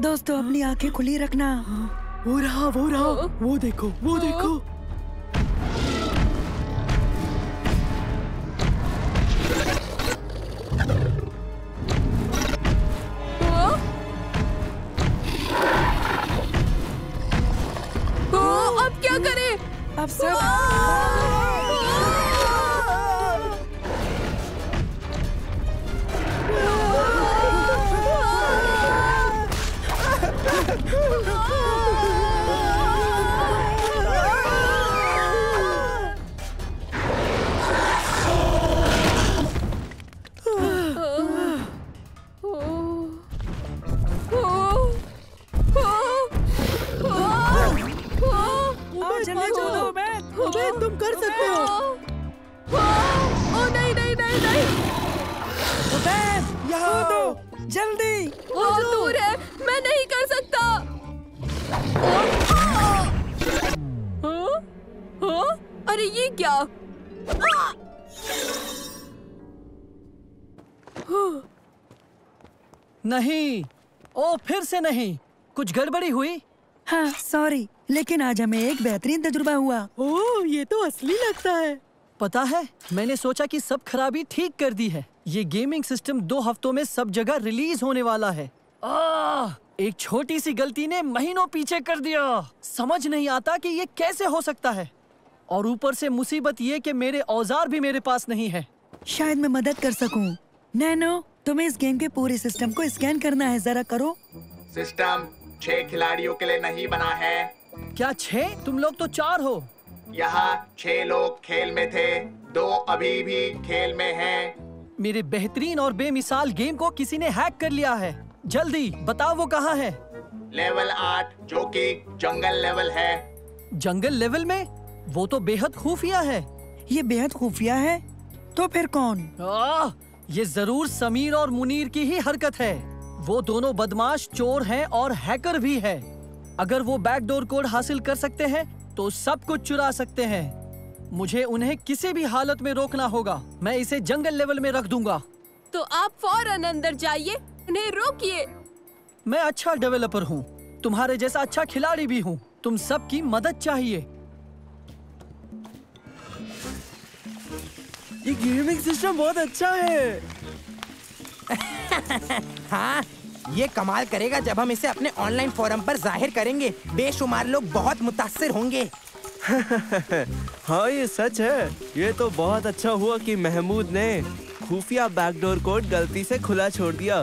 दोस्तों अपनी आंखें खुली रखना। वो रहा, वो देखो, वो देखो। अब क्या करें? अब सब तुम कर सकते हो। ओ नहीं नहीं नहीं नहीं। यहाँ दो, जल्दी। वो दूर है, मैं नहीं कर सकता। अरे ये क्या? नहीं, ओ फिर से नहीं। कुछ गड़बड़ी हुई? हाँ सॉरी, लेकिन आज हमें एक बेहतरीन तजुर्बा हुआ। ओह, ये तो असली लगता है। पता है, मैंने सोचा कि सब खराबी ठीक कर दी है। ये गेमिंग सिस्टम 2 हफ्तों में सब जगह रिलीज होने वाला है। एक छोटी सी गलती ने महीनों पीछे कर दिया। समझ नहीं आता कि ये कैसे हो सकता है। और ऊपर से मुसीबत ये कि मेरे औजार भी मेरे पास नहीं है। शायद मैं मदद कर सकूं। नैनो, तुम्हें इस गेम के पूरे सिस्टम को स्कैन करना है, जरा करो। सिस्टम 6 खिलाड़ियों के लिए नहीं बना है। क्या 6? तुम लोग तो 4 हो। यहाँ 6 लोग खेल में थे, 2 अभी भी खेल में हैं। मेरे बेहतरीन और बेमिसाल गेम को किसी ने हैक कर लिया है। जल्दी बताओ वो कहाँ है? लेवल 8, जो कि जंगल लेवल है। जंगल लेवल में? वो तो बेहद खुफिया है। ये बेहद खुफिया है? तो फिर कौन? ये जरूर समीर और मुनीर की ही हरकत है। वो दोनों बदमाश चोर हैं और हैकर भी है। अगर वो बैकडोर कोड हासिल कर सकते हैं तो सब कुछ चुरा सकते हैं। मुझे उन्हें किसी भी हालत में रोकना होगा। मैं इसे जंगल लेवल में रख दूंगा। तो आप फौरन अंदर जाइए, उन्हें रोकिए। मैं अच्छा डेवलपर हूँ, तुम्हारे जैसा अच्छा खिलाड़ी भी हूँ। तुम सबकी मदद चाहिए। ये गेमिंग सिस्टम बहुत अच्छा है। हाँ, ये कमाल करेगा जब हम इसे अपने ऑनलाइन फोरम पर जाहिर करेंगे। बेशुमार लोग बहुत मुतासिर होंगे। हाँ ये सच है। ये तो बहुत अच्छा हुआ कि महमूद ने खुफिया बैकडोर कोड गलती से खुला छोड़ दिया।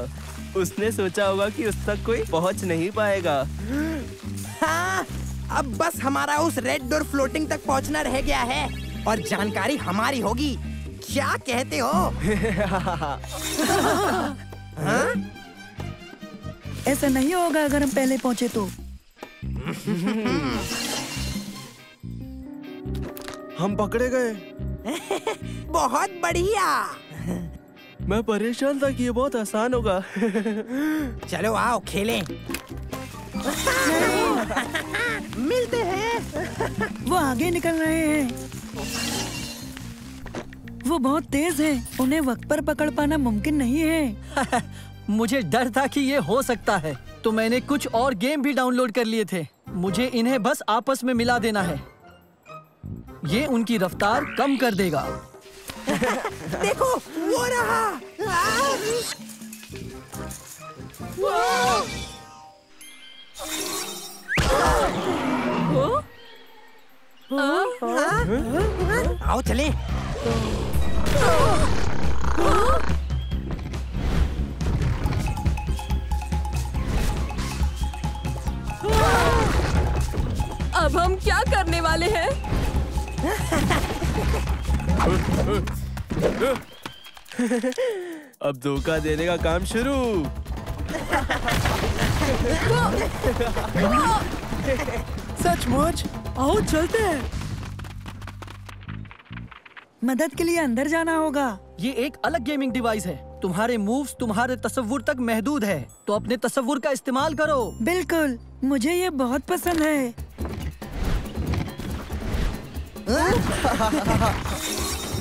उसने सोचा होगा कि उस तक कोई पहुंच नहीं पाएगा। हाँ, अब बस हमारा उस रेड डोर फ्लोटिंग तक पहुंचना रह गया है और जानकारी हमारी होगी। क्या कहते हो? हाँ? ऐसा नहीं होगा अगर हम पहले पहुंचे तो। हम पकड़े गए। बहुत बढ़िया। मैं परेशान था कि ये बहुत आसान होगा। चलो आओ खेलें। मिलते हैं। वो आगे निकल रहे हैं। वो बहुत तेज हैं। उन्हें वक्त पर पकड़ पाना मुमकिन नहीं है। मुझे डर था कि ये हो सकता है, तो मैंने कुछ और गेम भी डाउनलोड कर लिए थे। मुझे इन्हें बस आपस में मिला देना है। ये उनकी रफ्तार कम कर देगा। देखो, वो रहा। आओ चलें। अब हम क्या करने वाले हैं? अब धोखा देने का काम शुरू। सचमुच? आओ चलते हैं। मदद के लिए अंदर जाना होगा। ये एक अलग गेमिंग डिवाइस है। तुम्हारे मूव्स तुम्हारे तसव्वुर तक महदूद है, तो अपने तसव्वुर का इस्तेमाल करो। बिल्कुल, मुझे ये बहुत पसंद है।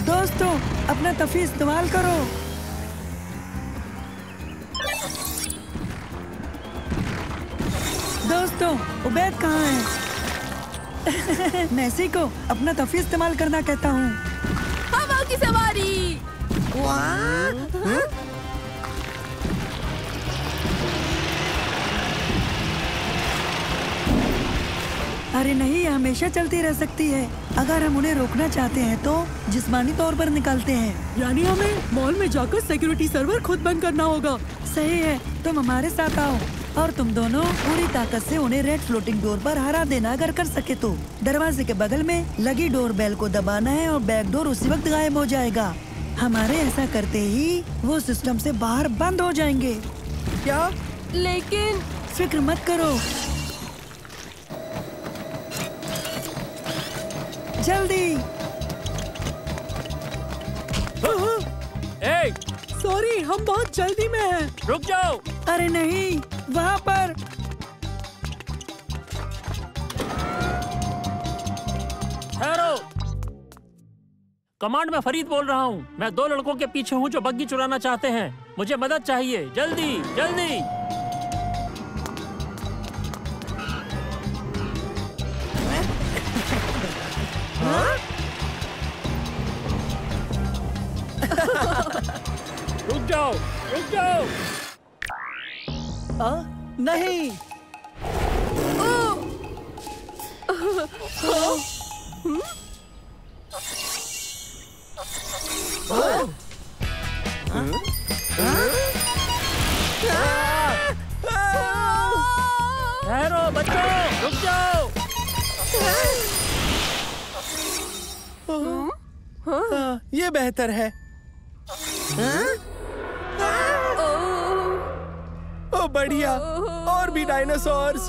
दोस्तों, अपना तफी इस्तेमाल करो। दोस्तों, उबैद कहाँ है? मैं इसी को अपना तफी इस्तेमाल करना कहता हूँ। हवा की सवारी। अरे नहीं, ये हमेशा चलती रह सकती है। अगर हम उन्हें रोकना चाहते हैं तो जिस्मानी तौर पर निकालते हैं। यानी हमें मॉल में जाकर सिक्योरिटी सर्वर खुद बंद करना होगा। सही है, तुम हमारे साथ आओ और तुम दोनों पूरी ताकत से उन्हें रेड फ्लोटिंग डोर पर हरा देना अगर कर सके तो। दरवाजे के बगल में लगी डोर बेल को दबाना है और बैक डोर उसी वक्त गायब हो जाएगा। हमारे ऐसा करते ही वो सिस्टम से बाहर बंद हो जाएंगे। क्या? लेकिन फिक्र मत करो, जल्दी। सॉरी, हम बहुत जल्दी में हैं। रुक जाओ। अरे नहीं, वहाँ पर। ठहरो। कमांड में फरीद बोल रहा हूँ। मैं 2 लड़कों के पीछे हूँ जो बग्गी चुराना चाहते हैं। मुझे मदद चाहिए, जल्दी जल्दी। रुक जाओ, रुक जाओ। नहीं। ठहरो बच्चों, रुक जाओ। ये बेहतर है। ओ बढ़िया, और भी डायनासोर्स।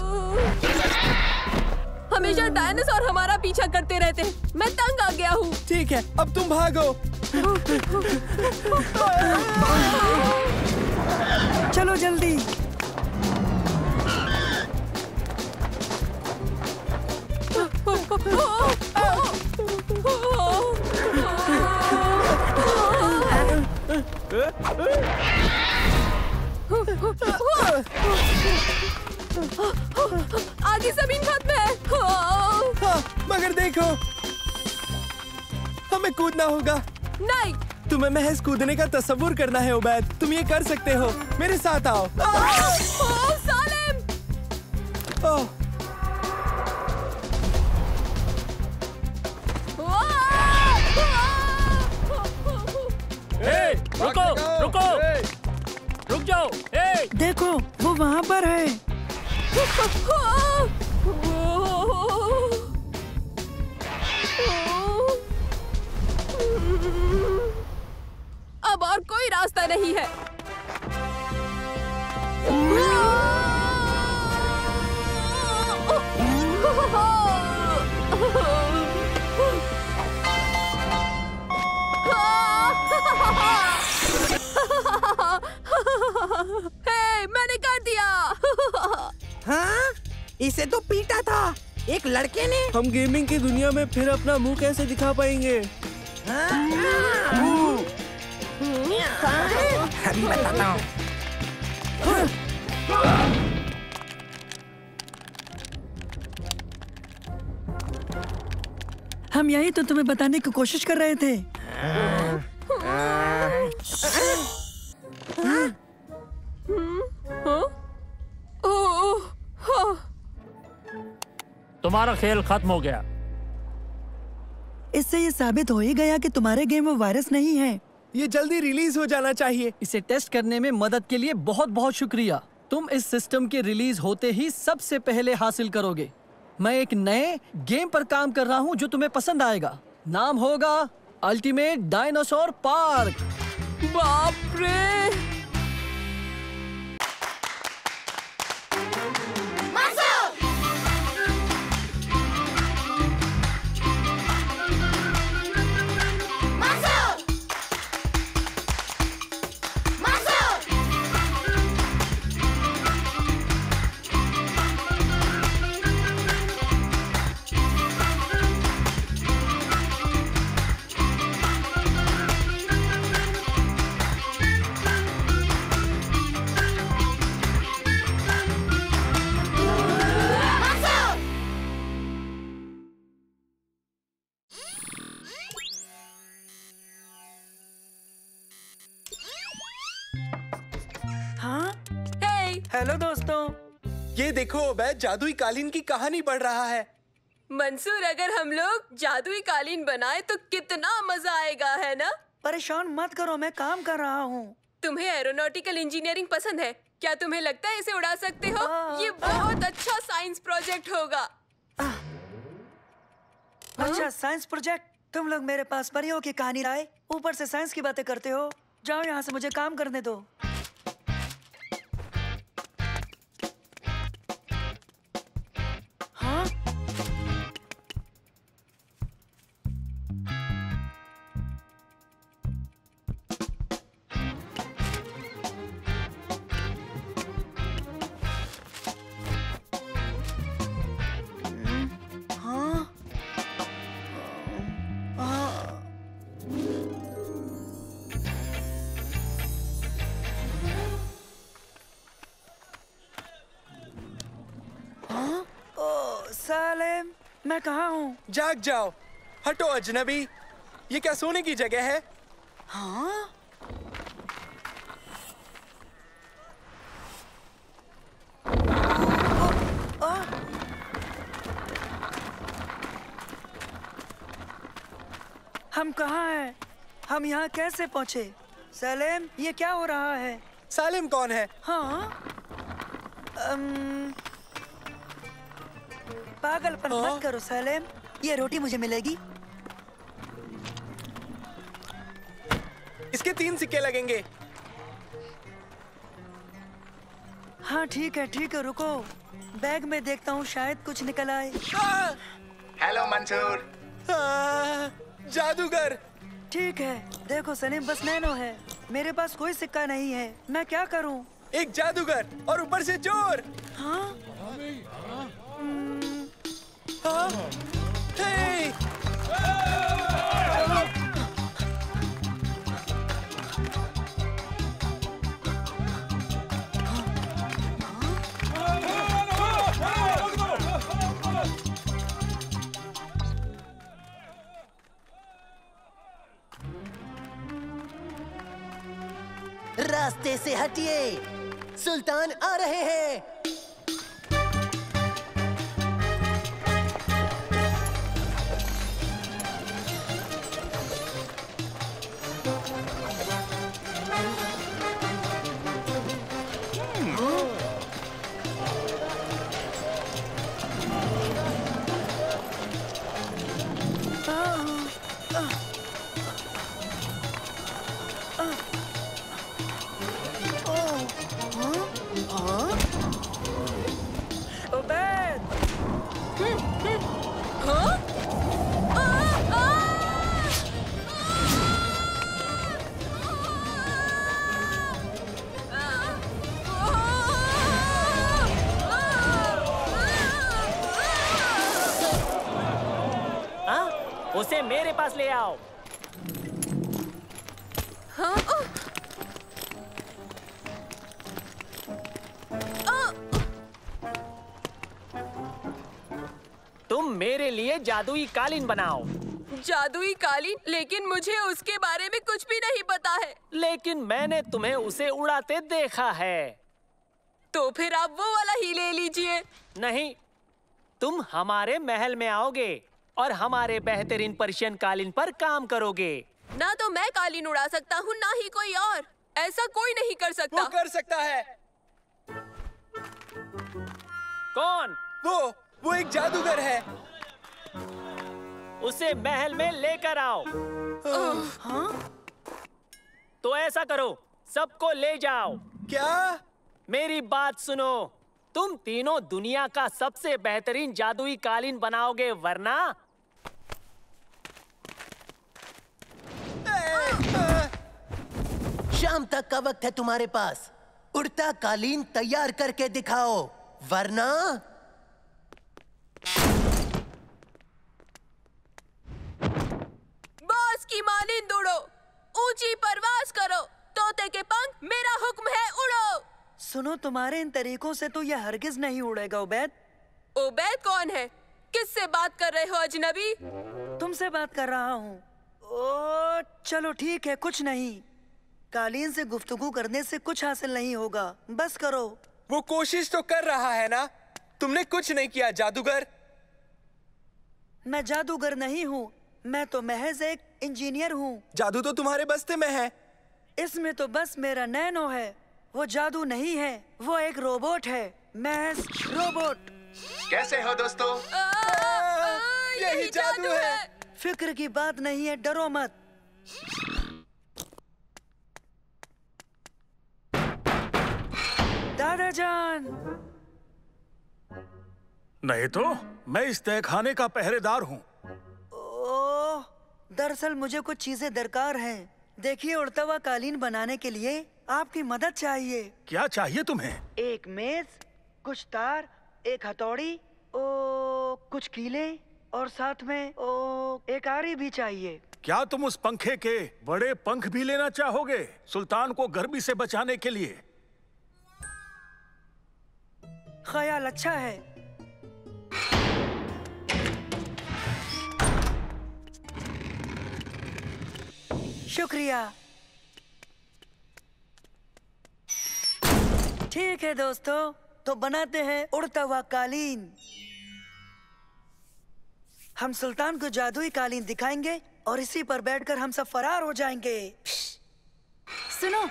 हमेशा डायनासोर हमारा पीछा करते रहते हैं। मैं तंग आ गया हूँ। ठीक है, अब तुम भागो। चलो जल्दी। आगे जमीन खत्म है। हाँ, मगर देखो, हमें कूदना होगा। नहीं। तुम्हें महज कूदने का तस्वुर करना है उबैद। तुम ये कर सकते हो, मेरे साथ आओ। सालिम। ओह, रुको, रुको, रुक जाओ। देखो, वो वहाँ पर है। अब और कोई रास्ता नहीं है। मैंने कर दिया। हाँ? इसे तो पीटा था एक लड़के ने। हम गेमिंग की दुनिया में फिर अपना मुंह कैसे दिखा पाएंगे? अभी बताता हूँ। हम यही तो तुम्हें बताने की कोशिश कर रहे थे। तुम्हारा खेल खत्म हो गया। इससे ये साबित हो ही गया कि तुम्हारे गेम में वायरस नहीं है। ये जल्दी रिलीज हो जाना चाहिए। इसे टेस्ट करने में मदद के लिए बहुत बहुत शुक्रिया। तुम इस सिस्टम के रिलीज होते ही सबसे पहले हासिल करोगे। मैं एक नए गेम पर काम कर रहा हूँ जो तुम्हें पसंद आएगा। नाम होगा अल्टीमेट डायनासोर पार्क। बाप रे। हेलो दोस्तों। ये देखो उबैद, जादुई कालीन की कहानी पढ़ रहा है। मंसूर, अगर हम लोग जादुई कालीन बनाए तो कितना मजा आएगा, है ना? परेशान मत करो, मैं काम कर रहा हूँ। तुम्हें एरोनॉटिकल इंजीनियरिंग पसंद है? क्या तुम्हें लगता है इसे उड़ा सकते हो? ये बहुत अच्छा साइंस प्रोजेक्ट होगा। अच्छा, साइंस प्रोजेक्ट। तुम लोग मेरे पास परियों की कहानी लाए, ऊपर से साइंस की बातें करते हो। जाओ यहाँ से, मुझे काम करने दो। हाँ? सालेम, मैं कहाँ हूँ? जाग जाओ, हटो अजनबी। ये क्या सोने की जगह है? हाँ? हम कहाँ हैं? हम यहाँ कैसे पहुँचे? सलेम, ये क्या हो रहा है? सालिम कौन है? हाँ? पागलपन मत करो सलेम, ये रोटी मुझे मिलेगी। इसके 3 सिक्के लगेंगे। हाँ ठीक है, रुको। बैग में देखता हूँ, शायद कुछ निकल आए। हेलो मंसूर। जादूगर। ठीक है, देखो सलीम, बस नैनो है, मेरे पास कोई सिक्का नहीं है। मैं क्या करूँ? एक जादूगर और ऊपर से चोर। हाँ? हाँ? हे! रास्ते से हटिए, सुल्तान आ रहे हैं। उसे मेरे पास ले आओ। तुम मेरे लिए जादुई कालीन बनाओ। जादुई कालीन? लेकिन मुझे उसके बारे में कुछ भी नहीं पता है। लेकिन मैंने तुम्हें उसे उड़ाते देखा है। तो फिर आप वो वाला ही ले लीजिए। नहीं, तुम हमारे महल में आओगे और हमारे बेहतरीन पर्शियन कालीन पर काम करोगे। ना तो मैं कालीन उड़ा सकता हूँ, ना ही कोई और। ऐसा कोई नहीं कर सकता। वो कर सकता है। कौन? वो एक जादूगर है। उसे महल में लेकर आओ। हाँ? तो ऐसा करो, सबको ले जाओ। क्या? मेरी बात सुनो, तुम तीनों दुनिया का सबसे बेहतरीन जादुई कालीन बनाओगे, वरना शाम तक का वक्त है तुम्हारे पास। उड़ता कालीन तैयार करके दिखाओ, वरना बॉस की मानिंद उड़ो, ऊंची परवाज करो, तोते के पंख, मेरा हुक्म है, उड़ो। सुनो, तुम्हारे इन तरीकों से तो यह हरगिज नहीं उड़ेगा। उबैद। उबैद कौन है? किससे बात कर रहे हो अजनबी? तुमसे बात कर रहा हूँ। ओ चलो ठीक है, कुछ नहीं। कालीन से गुफ्तगू करने से कुछ हासिल नहीं होगा, बस करो। वो कोशिश तो कर रहा है ना। तुमने कुछ नहीं किया जादूगर। मैं जादूगर नहीं हूँ, मैं तो महज एक इंजीनियर हूँ। जादू तो तुम्हारे बस्ते में है। इसमें तो बस मेरा नैनो है। वो जादू नहीं है, वो एक रोबोट है, महज रोबोट। कैसे हो दोस्तों? यही जादू है। फिक्र की बात नहीं है, डरो मत। दादाजान। नहीं तो मैं इस तहखाने का पहरेदार हूँ। ओह, दरअसल मुझे कुछ चीजें दरकार हैं। देखिए, उड़ता हुआ कालीन बनाने के लिए आपकी मदद चाहिए। क्या चाहिए तुम्हें? एक मेज, कुछ तार, एक हथौड़ी, कुछ कीले और साथ में एक आरी भी चाहिए। क्या तुम उस पंखे के बड़े पंख भी लेना चाहोगे, सुल्तान को गर्मी से बचाने के लिए? ख्याल अच्छा है। शुक्रिया। ठीक है दोस्तों, तो बनाते हैं उड़ता हुआ कालीन। हम सुल्तान को जादुई कालीन दिखाएंगे और इसी पर बैठकर हम सब फरार हो जाएंगे। सुनो,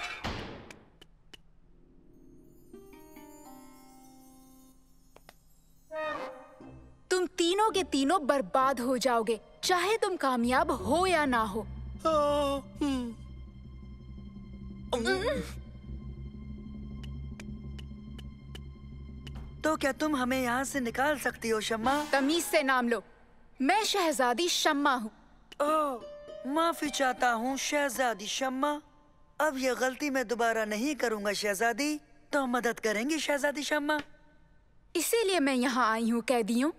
तुम तीनों के तीनों बर्बाद हो जाओगे, चाहे तुम कामयाब हो या ना हो। तो क्या तुम हमें यहाँ से निकाल सकती हो शम्मा? तमीज से नाम लो, मैं शहजादी शम्मा हूँ। ओह, माफी चाहता हूँ शहजादी शम्मा। अब ये गलती मैं दोबारा नहीं करूँगा शहजादी। तो मदद करेंगी शहजादी शम्मा? इसीलिए मैं यहाँ आई हूँ कैदियों।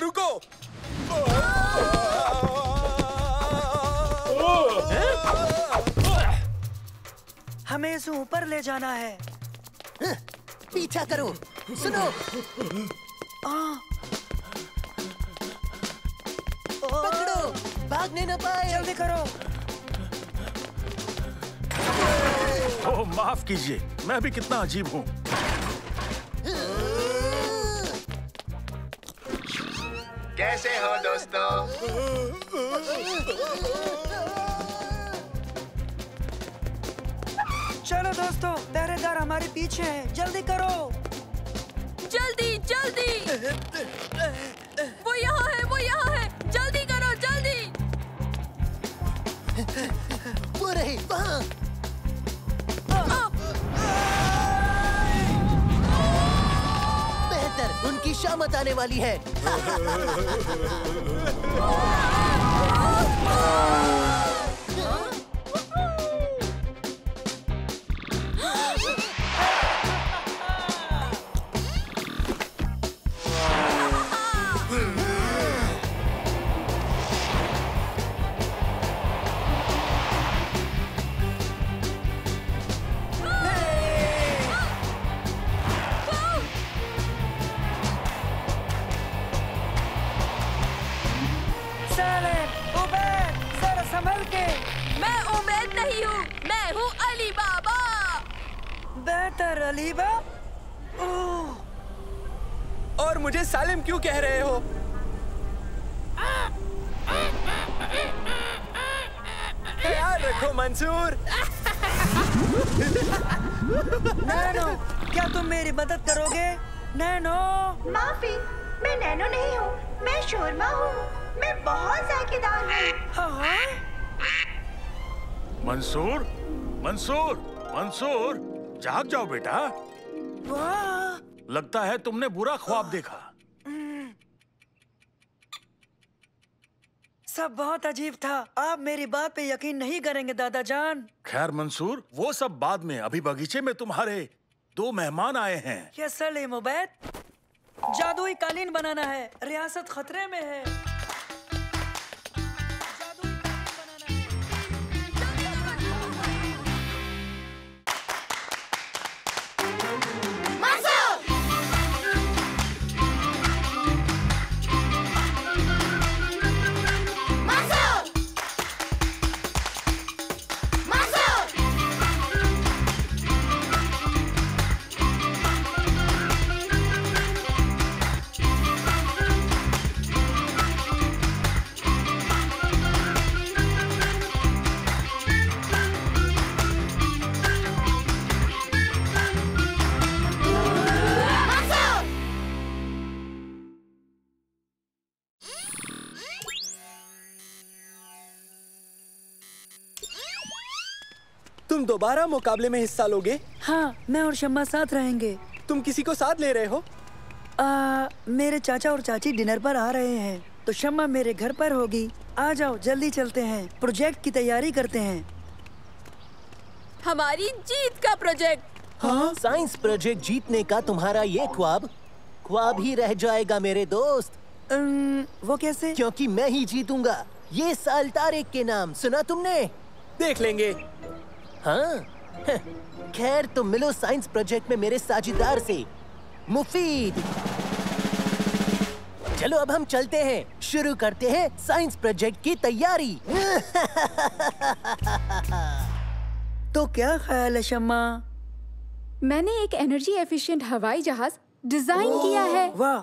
रुको। हमें इसे ऊपर ले जाना है। पीछा करो। सुनो, पकड़ो, भागने न पाए। जल्दी करो। ओह, माफ कीजिए, मैं भी कितना अजीब हूँ। कैसे हो दोस्तों? चलो दोस्तों, पहरेदार हमारे पीछे है, जल्दी करो। जल्दी जल्दी। वो यहाँ है, वो यहाँ है, जल्दी करो जल्दी। वो रहे वहाँ। बेहतर, उनकी शामत आने वाली है। अलीबा? और मुझे सालिम क्यों कह रहे हो? ख्याल रखो मंसूर। नैनो, क्या तुम मेरी मदद करोगे? नैनो। माफी, मैं नैनो नहीं हूँ, मैं शोरमा हूँ। मैं बहुत जायकेदार हूँ। हाँ? मंसूर, मंसूर, मंसूर, जाग जाओ बेटा। वाह! लगता है तुमने बुरा ख्वाब देखा। सब बहुत अजीब था। आप मेरी बात पे यकीन नहीं करेंगे दादा जान। खैर मंसूर, वो सब बाद में। अभी बगीचे में तुम्हारे 2 मेहमान आए हैं। यस सलीम उबैद, जादुई कालीन बनाना है, रियासत खतरे में है। तुम दोबारा मुकाबले में हिस्सा लोगे? हाँ, मैं और शम्मा साथ रहेंगे। तुम किसी को साथ ले रहे हो? मेरे चाचा और चाची डिनर पर आ रहे हैं, तो शम्मा मेरे घर पर होगी। आ जाओ, जल्दी चलते हैं, प्रोजेक्ट की तैयारी करते हैं। हमारी जीत का प्रोजेक्ट। हाँ? साइंस प्रोजेक्ट जीतने का तुम्हारा ये ख्वाब ही रह जाएगा मेरे दोस्त। वो कैसे? क्योंकि मैं ही जीतूंगा। ये साल तारिक के नाम सुना तुमने? देख लेंगे। हाँ? खैर तुम मिलो साइंस प्रोजेक्ट में मेरे साझेदार से, मुफीद। चलो अब हम चलते हैं, शुरू करते हैं साइंस प्रोजेक्ट की तैयारी। तो क्या ख्याल है शम्मा? मैंने एक एनर्जी एफिशिएंट हवाई जहाज डिजाइन किया है। वाह,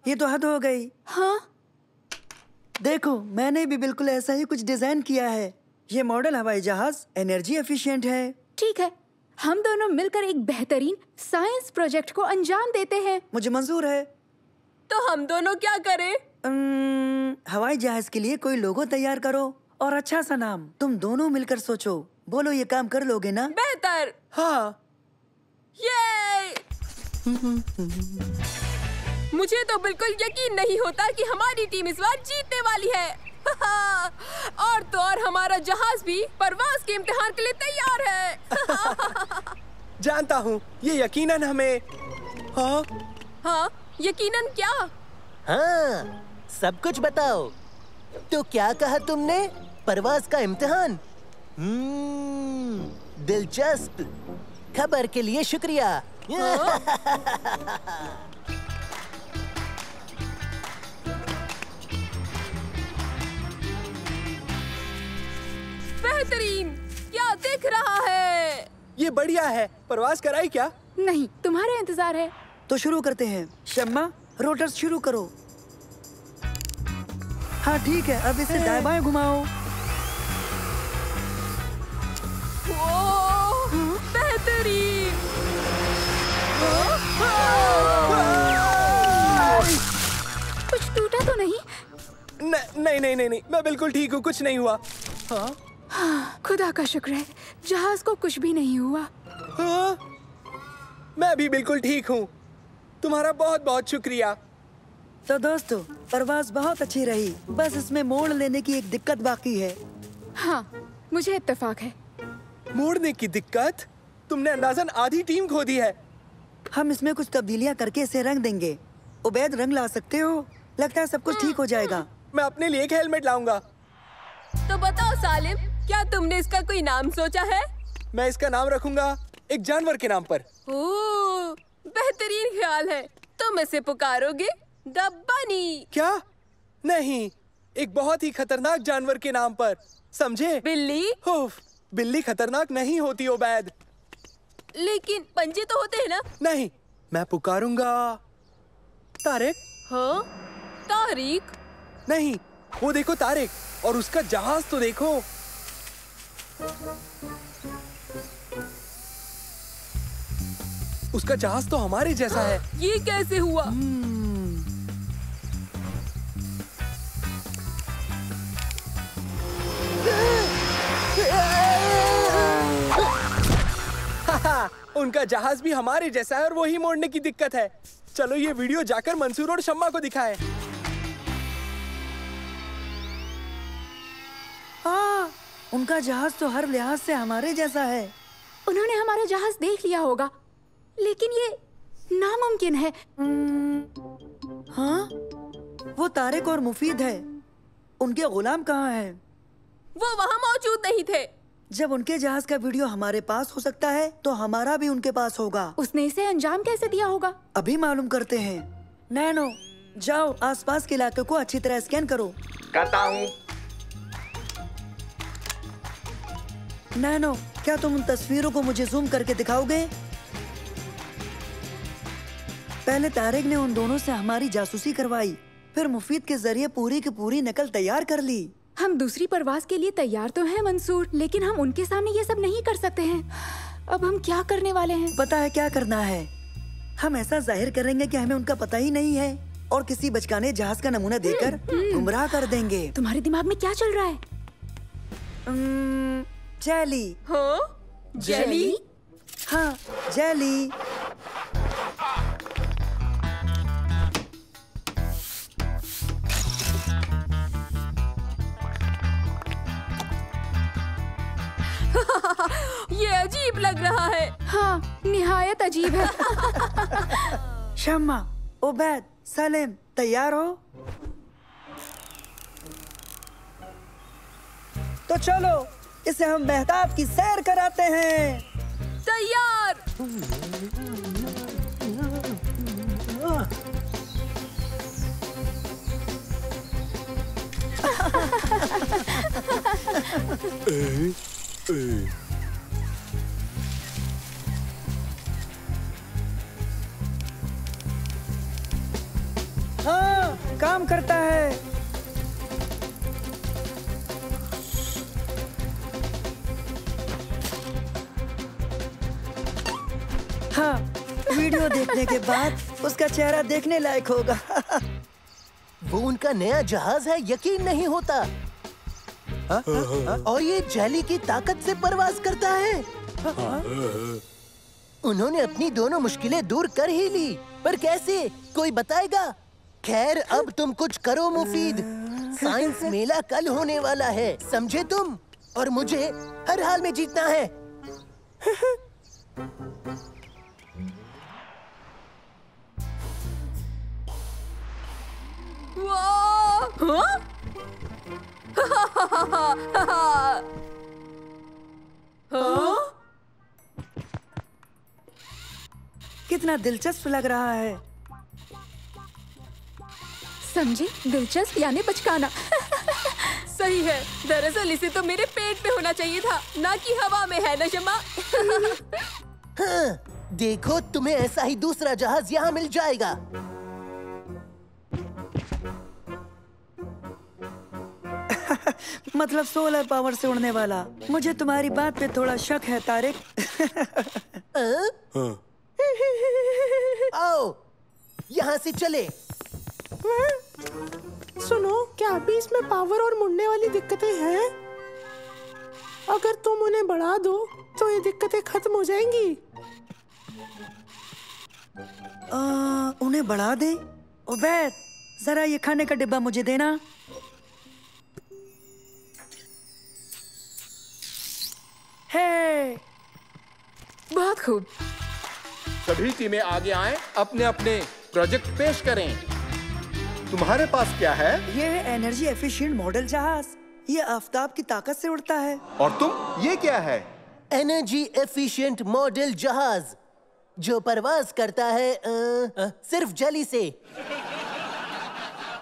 ये तो हद हो गई। हाँ? देखो, मैंने भी बिल्कुल ऐसा ही कुछ डिजाइन किया है। ये मॉडल हवाई जहाज एनर्जी एफिशिएंट है। ठीक है, हम दोनों मिलकर एक बेहतरीन साइंस प्रोजेक्ट को अंजाम देते हैं। मुझे मंजूर है। तो हम दोनों क्या करें? हवाई जहाज के लिए कोई लोगो तैयार करो और अच्छा सा नाम। तुम दोनों मिलकर सोचो। बोलो, ये काम कर लोगे ना? बेहतर। हाँ। ये मुझे तो बिल्कुल यकीन नहीं होता कि हमारी टीम इस बार जीतने वाली है। और तो और हमारा जहाज भी परवाज के इम्तिहान के लिए तैयार है। जानता हूँ, ये यकीनन हमें। हाँ? हाँ, यकीनन क्या? हाँ, सब कुछ बताओ। तो क्या कहा तुमने? परवाज का इम्तिहान? दिलचस्प। खबर के लिए शुक्रिया। बेहतरीन, क्या दिख रहा है? ये बढ़िया है। परवाज कराई क्या? नहीं, तुम्हारा इंतजार है। तो शुरू करते हैं। शम्मा, रोटर्स शुरू करो। हाँ ठीक है, अब इसे दाएं बाएं घुमाओ। बेहतरीन। कुछ टूटा तो नहीं? नहीं, मैं बिल्कुल ठीक हूँ, कुछ नहीं हुआ। हाँ? हाँ, खुदा का शुक्र है, जहाज को कुछ भी नहीं हुआ। हाँ? मैं भी बिल्कुल ठीक हूँ। तुम्हारा बहुत बहुत शुक्रिया। तो दोस्तों, परवाज बहुत अच्छी रही, बस इसमें मोड़ लेने की एक दिक्कत बाकी है। हाँ, मुझे इत्तेफाक है। मोड़ने की दिक्कत? तुमने अंदाजन आधी टीम खो दी है। हम इसमें कुछ तब्दीलियां करके इसे रंग देंगे। उबैद, रंग ला सकते हो? लगता है सब कुछ ठीक हो जाएगा। मैं अपने लिए एक हेलमेट लाऊंगा। तो बताओ सालिम, क्या तुमने इसका कोई नाम सोचा है? मैं इसका नाम रखूंगा एक जानवर के नाम पर। ओह, बेहतरीन ख्याल है। तुम इसे पुकारोगे द बनी। क्या? नहीं, एक बहुत ही खतरनाक जानवर के नाम पर, समझे? बिल्ली? बिल्ली खतरनाक नहीं होती उबैद। लेकिन पंजे तो होते हैं ना? नहीं, मैं पुकारूंगा तारिक। हाँ? तारिक? नहीं, वो देखो तारिक, और उसका जहाज तो देखो। उसका जहाज तो हमारे जैसा है। ये कैसे हुआ? उनका जहाज भी हमारे जैसा है और वही मोड़ने की दिक्कत है। चलो ये वीडियो जाकर मंसूर और शम्मा को दिखाएं। उनका जहाज तो हर लिहाज से हमारे जैसा है। उन्होंने हमारा जहाज देख लिया होगा, लेकिन ये नामुमकिन है। हाँ, वो तारिक और मुफीद है। उनके गुलाम कहाँ हैं? वो वहाँ मौजूद नहीं थे। जब उनके जहाज का वीडियो हमारे पास हो सकता है, तो हमारा भी उनके पास होगा। उसने इसे अंजाम कैसे दिया होगा? अभी मालूम करते हैं। नैनो, जाओ आसपास के इलाके को अच्छी तरह स्कैन करो। करता हूँ। नैनो, क्या तुम उन तस्वीरों को मुझे जूम करके दिखाओगे? पहले तारिक ने उन दोनों से हमारी जासूसी करवाई, फिर मुफीद के जरिए पूरी की पूरी नकल तैयार कर ली। हम दूसरी परवाज के लिए तैयार तो हैं मंसूर, लेकिन हम उनके सामने ये सब नहीं कर सकते हैं। अब हम क्या करने वाले हैं? पता है क्या करना है? हम ऐसा जाहिर करेंगे कि हमें उनका पता ही नहीं है और किसी बचकाने जहाज का नमूना देकर गुमराह कर देंगे। तुम्हारे दिमाग में क्या चल रहा है? जेली। हाँ? जेली? हाँ, जेली। ये अजीब लग रहा है। हाँ, निहायत अजीब है। शम्मा, उबैद, सलीम, तैयार हो? तो चलो, इसे हम मेहताब की सैर कराते हैं। तैयार। हाँ, काम करता है। हाँ, वीडियो देखने के बाद उसका चेहरा देखने लायक होगा। वो उनका नया जहाज है, यकीन नहीं होता। और ये जेली की ताकत से परवाज करता है। उन्होंने अपनी दोनों मुश्किलें दूर कर ही ली, पर कैसे? कोई बताएगा? खैर, अब तुम कुछ करो मुफीद। साइंस मेला कल होने वाला है, समझे तुम? और मुझे हर हाल में जीतना है। कितना दिलचस्प लग रहा है। समझे? दिलचस्प यानी बचकाना। सही है। दरअसल इसे तो मेरे पेट में होना चाहिए था, ना कि हवा में, है ना शम्मा? हाँ, देखो, तुम्हें ऐसा ही दूसरा जहाज यहाँ मिल जाएगा। मतलब सोलर पावर से उड़ने वाला। मुझे तुम्हारी बात पे थोड़ा शक है तारिक। आओ, यहाँ से चले। सुनो, क्या अभी इसमें पावर और मुड़ने वाली दिक्कतें हैं? अगर तुम उन्हें बढ़ा दो तो ये दिक्कतें खत्म हो जाएंगी। उन्हें बढ़ा दे? उबैद, जरा ये खाने का डिब्बा मुझे देना। है, बहुत खूब। सभी टीमें आगे आएं, अपने अपने प्रोजेक्ट पेश करें। तुम्हारे पास क्या है? ये है एनर्जी एफिशिएंट मॉडल जहाज। ये आफताब की ताकत से उड़ता है। और तुम, ये क्या है? एनर्जी एफिशिएंट मॉडल जहाज, जो परवाज करता है सिर्फ जेली से।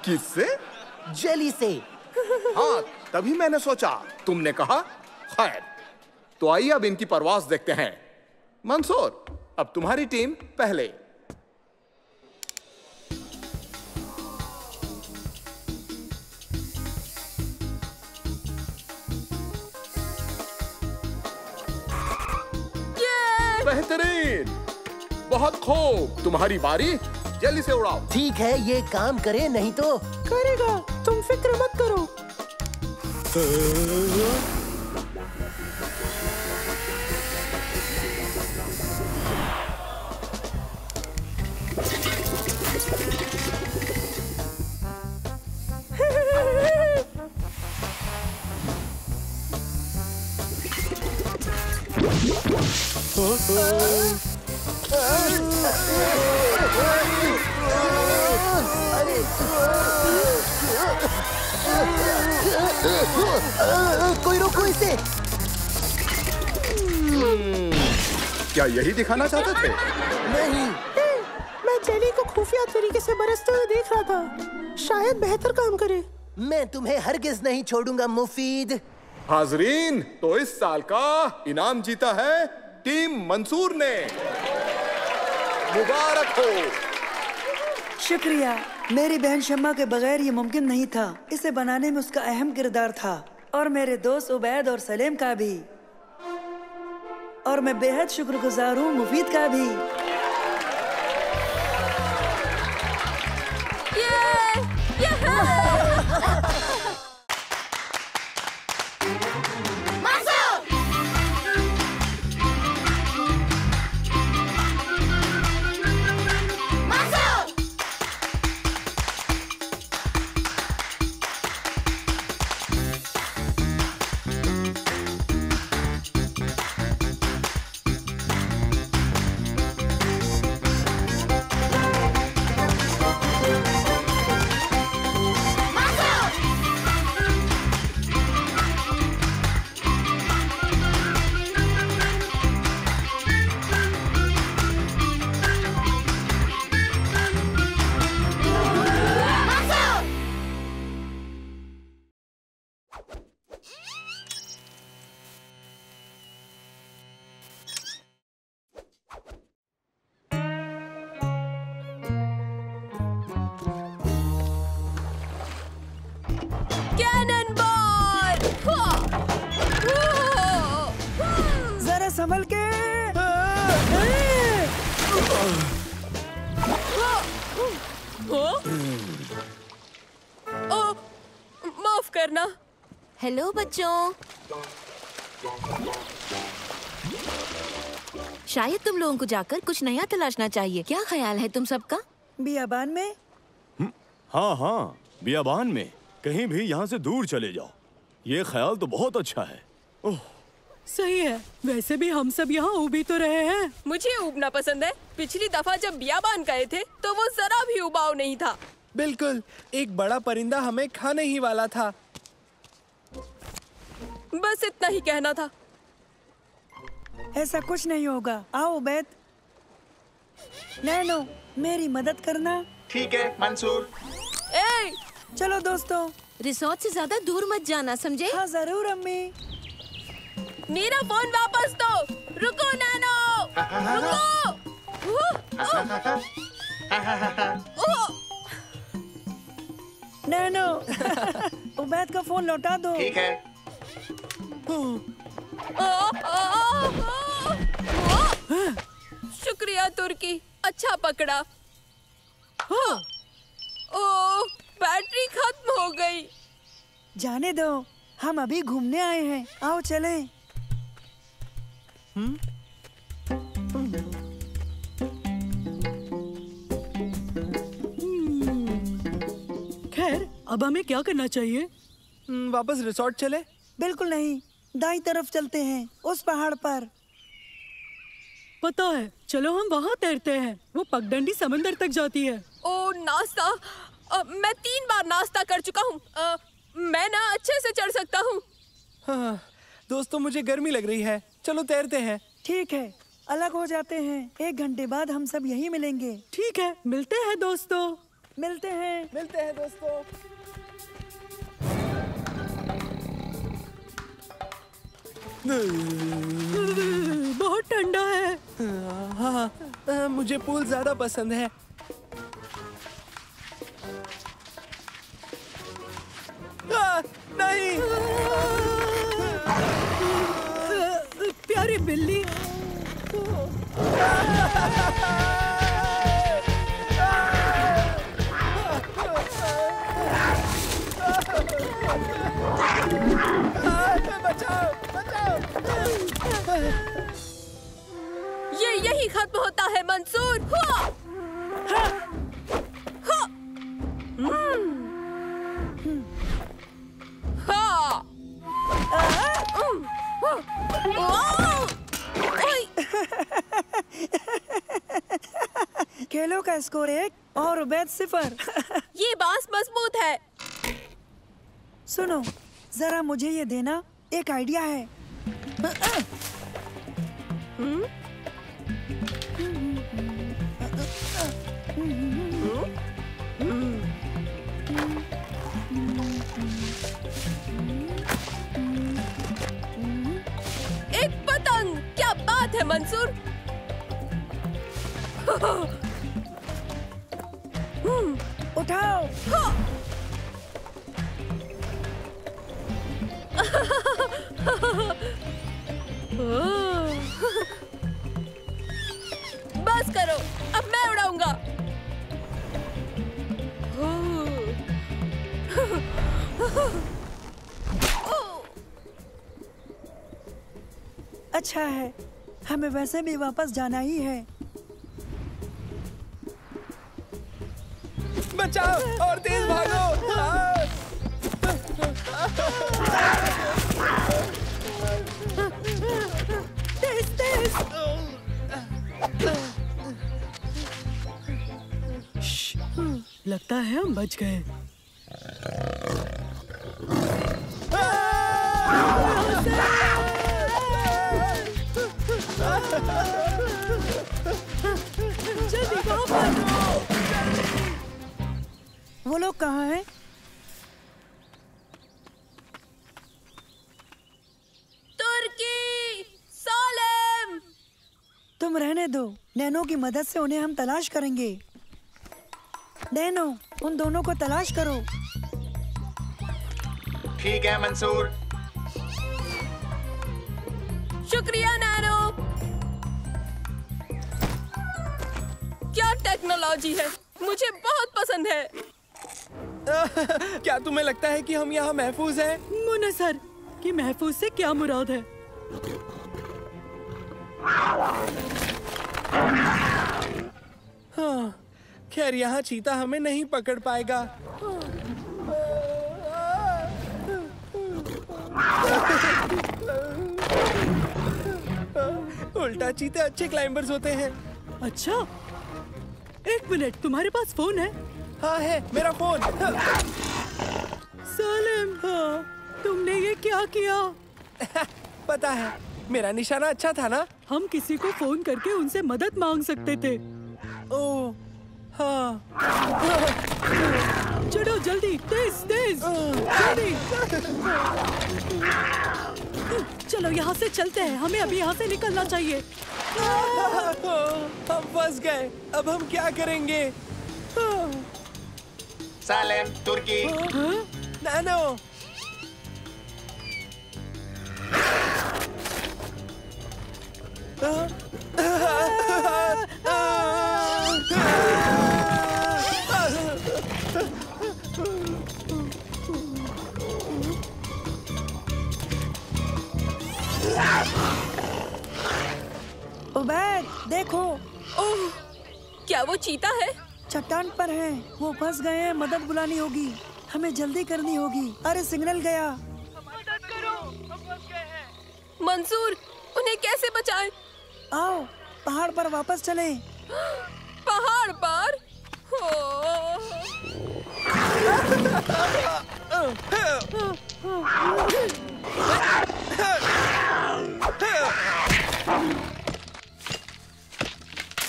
किससे? जेली से। हाँ, तभी मैंने सोचा तुमने कहा। खैर, तो आइए अब इनकी परवाज देखते हैं। मंसूर, अब तुम्हारी टीम पहले। बेहतरीन, बहुत खूब। तुम्हारी बारी, जल्दी से उड़ाओ। ठीक है, ये काम करे, नहीं तो करेगा, तुम फिक्र मत करो। कोई रोको इसे। क्या यही दिखाना चाहते थे? नहीं, मैं जेली को खुफिया तरीके से बरसते हुए देख रहा था। शायद बेहतर काम करे। मैं तुम्हें हरगिज नहीं छोड़ूंगा मुफीद। हाजरीन, तो इस साल का इनाम जीता है टीम मंसूर ने। मुबारक हो। शुक्रिया। मेरी बहन शम्मा के बगैर ये मुमकिन नहीं था। इसे बनाने में उसका अहम किरदार था, और मेरे दोस्त उबैद और सलेम का भी। और मैं बेहद शुक्रगुजार हूँ मुफीद का भी। संभल के। माफ करना। हेलो बच्चों, शायद तुम लोगों को जाकर कुछ नया तलाशना चाहिए। क्या ख्याल है तुम सबका? बियाबान में? हाँ हाँ, बियाबान में कहीं भी यहाँ से दूर चले जाओ। ये ख्याल तो बहुत अच्छा है। ओह सही है। वैसे भी हम सब यहाँ उब ही तो रहे हैं। मुझे उबना पसंद है। पिछली दफा जब बियाबान गए थे तो वो जरा भी उबाऊ नहीं था। बिल्कुल, एक बड़ा परिंदा हमें खाने ही वाला था। बस इतना ही कहना था। ऐसा कुछ नहीं होगा। आओ उबैद। नैनो, मेरी मदद करना। ठीक है मंसूर। चलो दोस्तों, रिसोर्ट से ज्यादा दूर मत जाना, समझे? हाँ जरूर अम्मी। मेरा फोन वापस दो। रुको नैनो, रुको। नैनो, उबैद का फोन लौटा दो। ठीक है। शुक्रिया तुर्की, अच्छा पकड़ा। ओह, बैटरी खत्म हो गई। जाने दो, हम अभी घूमने आए हैं। आओ चलें। खैर, अब हमें क्या करना चाहिए? वापस रिसोर्ट चले? बिल्कुल नहीं, दाईं तरफ चलते हैं, उस पहाड़ पर। पता है, चलो हम वहाँ तैरते हैं। वो पगडंडी समंदर तक जाती है। ओ नाश्ता, मैं 3 बार नाश्ता कर चुका हूँ। मैं ना अच्छे से चढ़ सकता हूँ। हाँ, दोस्तों मुझे गर्मी लग रही है, चलो तैरते हैं। ठीक है, अलग हो जाते हैं। 1 घंटे बाद हम सब यहीं मिलेंगे। ठीक है, मिलते हैं दोस्तों। मिलते हैं दोस्तों। बहुत ठंडा है। हाँ, मुझे पूल ज्यादा पसंद है। नहीं। प्यारी बिल्ली। ये यही खत्म होता है मंसूर। का स्कोर 1 और उबैद 0। ये बांस मजबूत है। सुनो, जरा मुझे ये देना, एक आइडिया है। एक पतंग, क्या बात है मंसूर। उठाओ। बस करो, अब मैं उड़ाऊंगा। अच्छा है, हमें वैसे भी वापस जाना ही है। बचाओ और तेज भागो। तेज तेज। लगता है हम बच गए। जल्दी वापस। वो लोग कहाँ हैं? तुर्की, सालेम। तुम रहने दो, नैनो की मदद से उन्हें हम तलाश करेंगे। नैनो, उन दोनों को तलाश करो। ठीक है मंसूर। शुक्रिया नैनो। क्या टेक्नोलॉजी है, मुझे बहुत पसंद है। क्या तुम्हें लगता है कि हम यहाँ महफूज हैं? मुनसर, कि महफूज से क्या मुराद है? हाँ, खैर यहाँ चीता हमें नहीं पकड़ पाएगा। उल्टा चीते अच्छे क्लाइंबर्स होते हैं। अच्छा, एक मिनट, तुम्हारे पास फोन है? हाँ है, मेरा फोन। सालेम, तुमने ये क्या किया? पता है, मेरा निशाना अच्छा था ना? हम किसी को फोन करके उनसे मदद मांग सकते थे। ओह, हाँ। चलो जल्दी, तेज तेज, जल्दी। चलो यहाँ से चलते हैं, हमें अभी यहाँ से निकलना चाहिए। हम फंस गए, अब हम क्या करेंगे? सालेम, तुर्की। नैनो। उबैद, देखो। ओह, क्या वो चीता है? चट्टान पर है, वो फंस गए हैं, मदद बुलानी होगी, हमें जल्दी करनी होगी। अरे सिग्नल गया। मदद करो, हम फंस गए हैं। मंसूर, उन्हें कैसे बचाएं? आओ, पहाड़ पर वापस चलें। पहाड़ पर?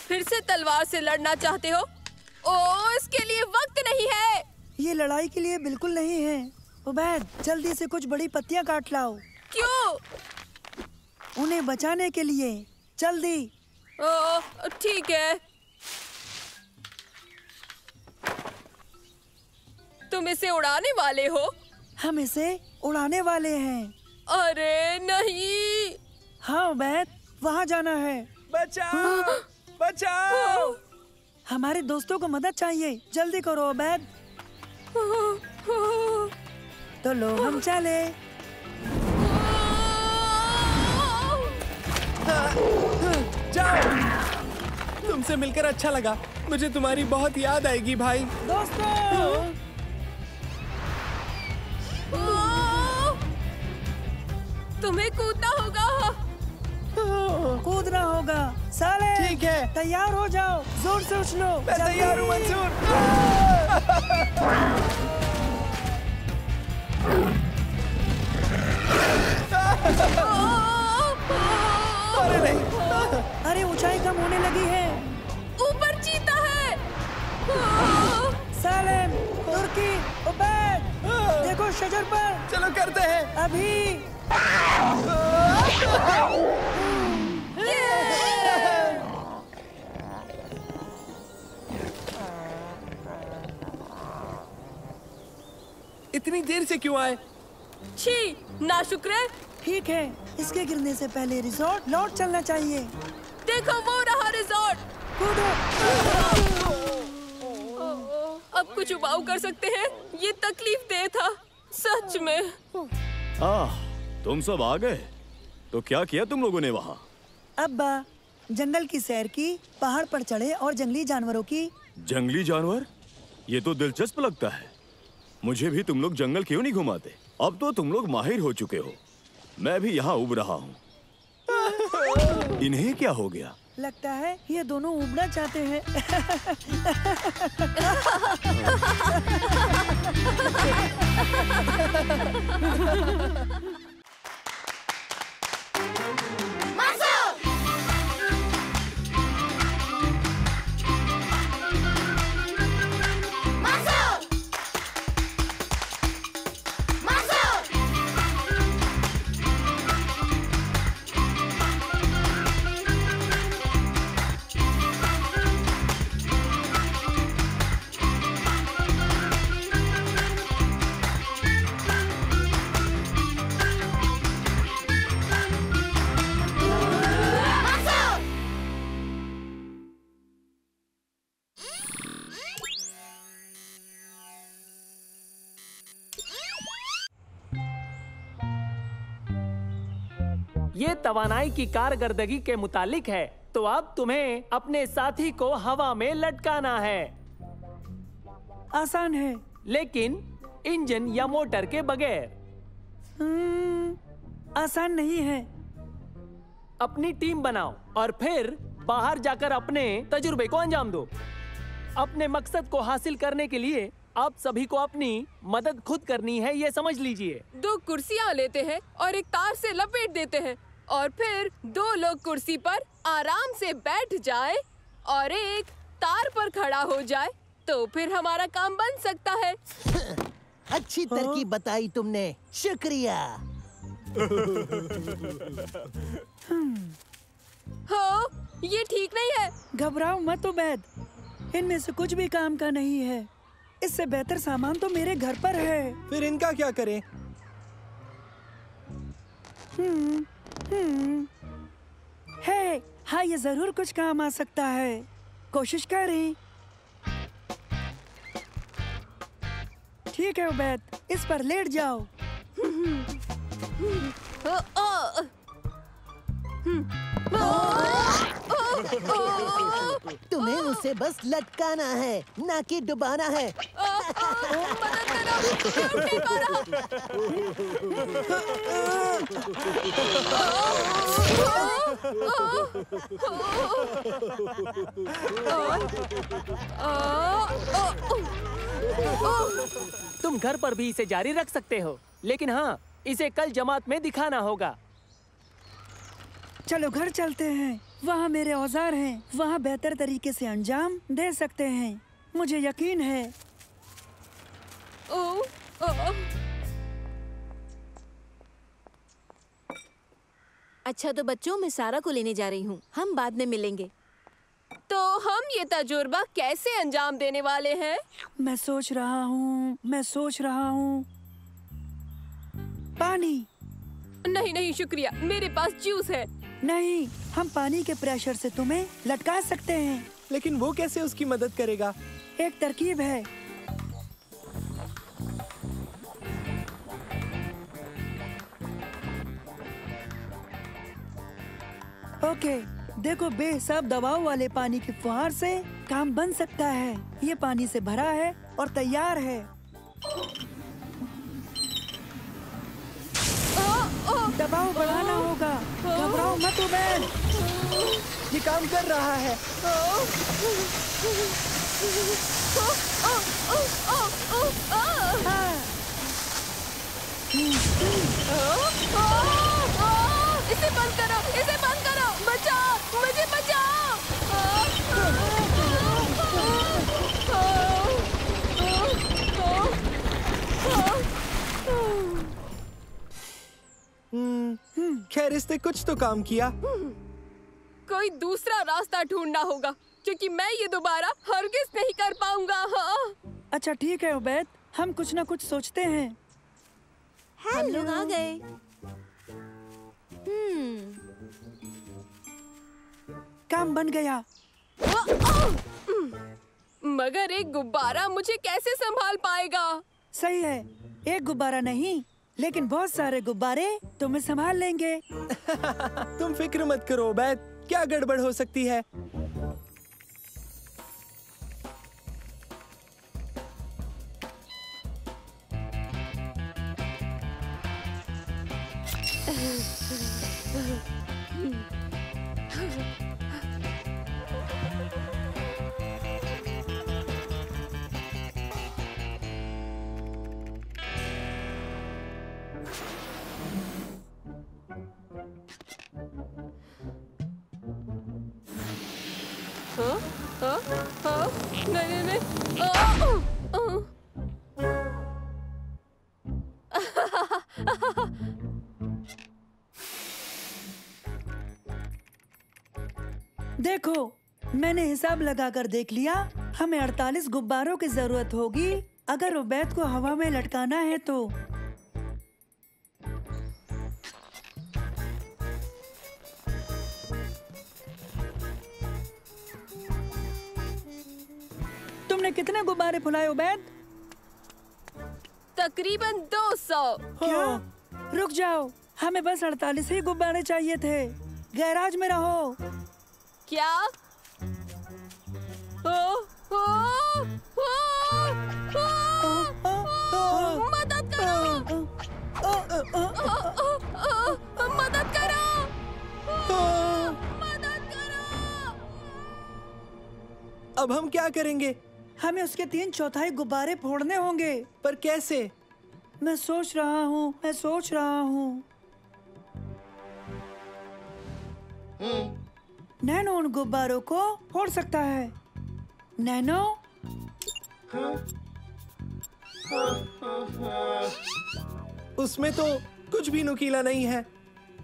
फिर से तलवार से लड़ना चाहते हो? ओह, इसके लिए वक्त नहीं है। ये लड़ाई के लिए बिल्कुल नहीं है। उबैद, जल्दी से कुछ बड़ी पत्तियां काट लाओ। क्यों? उन्हें बचाने के लिए, जल्दी। ओह, ठीक है। तुम इसे उड़ाने वाले हो? हम इसे उड़ाने वाले हैं। अरे नहीं। हाँ उबैद, वहाँ जाना है। बचाओ, बचाओ। हमारे दोस्तों को मदद चाहिए, जल्दी करो उबैद। तो लो, हम चले। जाओ। तुमसे मिलकर अच्छा लगा, मुझे तुम्हारी बहुत याद आएगी भाई। दोस्तों, तुम्हें कूदना होगा। कूदना होगा, साले ठीक है। तैयार हो जाओ, जोर से उछलो। मैं तैयार हूँ मंसूर। अरे नहीं। अरे ऊंचाई कम होने लगी है। ऊपर चीता है। सालेम, तुर्की, उबैद, देखो शजर पर। चलो करते हैं। अभी। इतनी देर से क्यों आए? छी, नाशुक्र। ठीक है, इसके गिरने से पहले रिजॉर्ट लौट चलना चाहिए। देखो वो रहा रिजॉर्ट। कूदो। अब कुछ उबाऊ कर सकते हैं? ये तकलीफ दे था सच में। तुम सब आ गए? तो क्या किया तुम लोगों ने वहाँ? अब्बा, जंगल की सैर की, पहाड़ पर चढ़े और जंगली जानवरों की। जंगली जानवर? ये तो दिलचस्प लगता है। मुझे भी तुम लोग जंगल क्यों नहीं घुमाते? अब तो तुम लोग माहिर हो चुके हो। मैं भी यहाँ उब रहा हूँ। इन्हें क्या हो गया? लगता है ये दोनों उबना चाहते हैं। ये तवानाई की कारकर्दगी के मुतालिक है, तो अब तुम्हें अपने साथी को हवा में लटकाना है। आसान है, लेकिन इंजन या मोटर के बगैर। आसान नहीं है। अपनी टीम बनाओ और फिर बाहर जाकर अपने तजुर्बे को अंजाम दो। अपने मकसद को हासिल करने के लिए आप सभी को अपनी मदद खुद करनी है, ये समझ लीजिए। 2 कुर्सियां लेते हैं और एक तार से लपेट देते हैं और फिर 2 लोग कुर्सी पर आराम से बैठ जाए और एक तार पर खड़ा हो जाए, तो फिर हमारा काम बन सकता है। अच्छी तरकीब बताई तुमने, शुक्रिया। हो, ये ठीक नहीं है। घबराओ मत उबैद, इनमें से कुछ भी काम का नहीं है। इससे बेहतर सामान तो मेरे घर पर है। फिर इनका क्या करें? है, हाँ, ये जरूर कुछ काम आ सकता है। कोशिश करें। ठीक है उबैद, इस पर लेट जाओ। तुम्हें उसे बस लटकाना है, ना कि डुबाना है। तुम घर पर भी इसे जारी रख सकते हो, लेकिन हाँ, इसे कल जमात में दिखाना होगा। चलो घर चलते हैं, वहाँ मेरे औजार हैं, वहाँ बेहतर तरीके से अंजाम दे सकते हैं, मुझे यकीन है। अच्छा तो बच्चों, मैं सारा को लेने जा रही हूँ, हम बाद में मिलेंगे। तो हम ये तजुर्बा कैसे अंजाम देने वाले हैं? मैं सोच रहा हूँ। पानी। नहीं नहीं शुक्रिया, मेरे पास जूस है। नहीं, हम पानी के प्रेशर से तुम्हें लटका सकते हैं। लेकिन वो कैसे उसकी मदद करेगा? एक तरकीब है। ओके, देखो, बेहिसाब दबाव वाले पानी की फुहार से काम बन सकता है। ये पानी से भरा है और तैयार है। दबाव बढ़ाना होगा। घबराओ मत उबैद, ये काम कर रहा है। इसे बंद करो, इसे बंद करो, बचाओ, मुझे बचाओ। खैर इसने कुछ तो काम किया। कोई दूसरा रास्ता ढूंढना होगा, क्योंकि मैं ये दोबारा हरगिज नहीं कर पाऊंगा। हाँ। अच्छा ठीक है उबैद, हम कुछ ना कुछ सोचते हैं। हम लोग आ गए। काम बन गया। मगर एक गुब्बारा मुझे कैसे संभाल पाएगा? सही है, एक गुब्बारा नहीं, लेकिन बहुत सारे गुब्बारे तुम्हें संभाल लेंगे। तुम फिक्र मत करो उबैद, क्या गड़बड़ हो सकती है। नहीं नहीं। देखो, मैंने हिसाब लगाकर देख लिया, हमें 48 गुब्बारों की जरूरत होगी अगर उबैद को हवा में लटकाना है तो। तुमने कितने गुब्बारे फुलाए उबैद? तकरीबन 200। क्या? रुक जाओ, हमें बस 48 ही गुब्बारे चाहिए थे। गैराज में रहो। क्या? मदद करो! मदद करो! मदद करो! अब हम क्या करेंगे? हमें उसके 3/4 गुब्बारे फोड़ने होंगे। पर कैसे? मैं सोच रहा हूँ। नैनो उन गुब्बारों को फोड़ सकता है। नैनो? उसमें तो कुछ भी नुकीला नहीं है।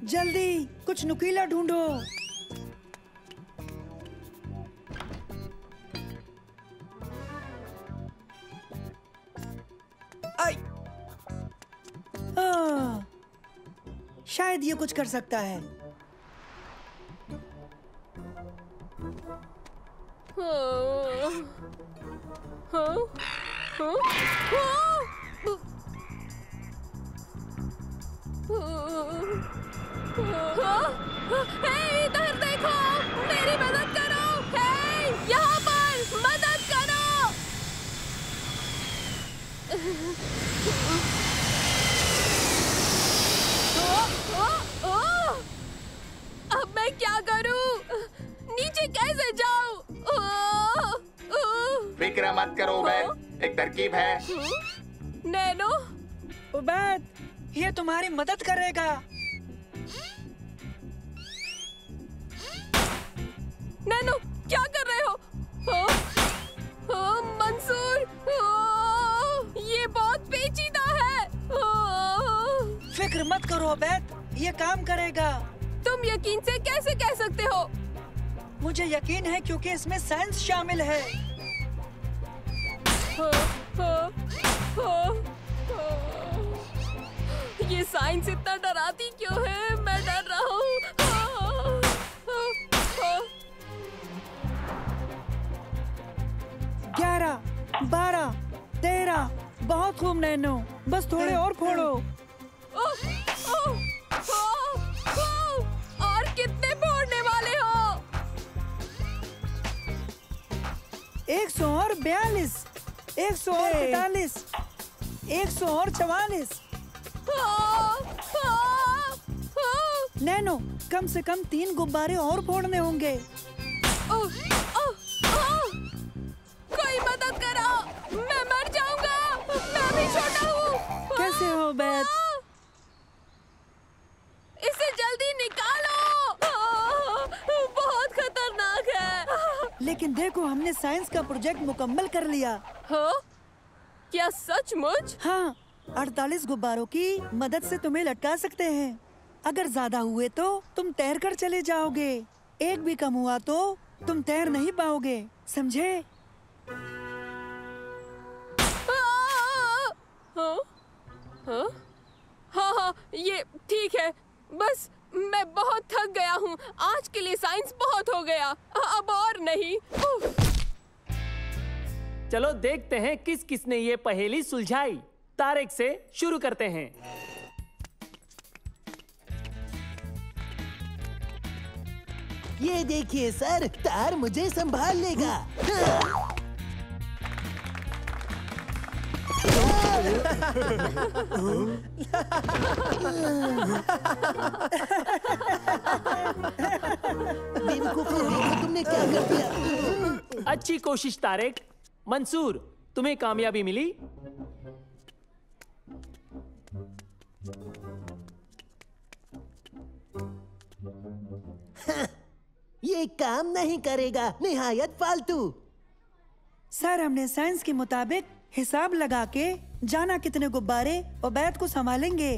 जल्दी कुछ नुकीला ढूंढो। शायद ये कुछ कर सकता है। इधर देखो, मेरी मदद करो। यहाँ पर मदद करो। अब मैं क्या करूं? नीचे कैसे जाऊं? फिक्र मत करो उबैद, एक तरकीब है। नैनो? उबैद, ये तुम्हारी मदद करेगा। नैनो, क्या कर रहे हो? मंसूर, ये बहुत पेचीदा है। फिक्र मत करो उबैद, ये काम करेगा। तुम यकीन से कैसे कह सकते हो? मुझे यकीन है क्योंकि इसमें साइंस शामिल है। ये साइंस इतना डराती क्यों है? मैं डर रहा हूँ। 11, 12, 13, बहुत खूब नैनो, बस थोड़े और फोड़ो। और कितने फोड़ने वाले हो? 142, 143, 144। नैनो, कम से कम 3 गुब्बारे और फोड़ने होंगे। कोई मदद करो, मैं मर जाऊंगा, मैं भी छोटा हूँ। कैसे हो बैद? इसे जल्दी निकालो, बहुत खतरनाक है। लेकिन देखो, हमने साइंस का प्रोजेक्ट मुकम्मल कर लिया। हाँ? क्या सचमुच? हाँ, 48 गुब्बारों की मदद से तुम्हें लटका सकते हैं। अगर ज्यादा हुए तो तुम तैर कर चले जाओगे, एक भी कम हुआ तो तुम तैर नहीं पाओगे, समझे? हाँ? हाँ? हाँ हाँ, ये ठीक है। बस मैं बहुत थक गया हूँ। आज के लिए साइंस बहुत हो गया, अब और नहीं। चलो देखते हैं किस किसने ये पहेली सुलझाई। तारेक से शुरू करते हैं। ये देखिए सर, तार मुझे संभाल लेगा। बेवकूफों, देखो तुमने क्या कर दिया। अच्छी कोशिश तारेक। मंसूर, तुम्हें कामयाबी मिली। ये काम नहीं करेगा, निहायत फालतू। सर, हमने साइंस के मुताबिक हिसाब लगा के जाना कितने गुब्बारे उबैद को संभालेंगे।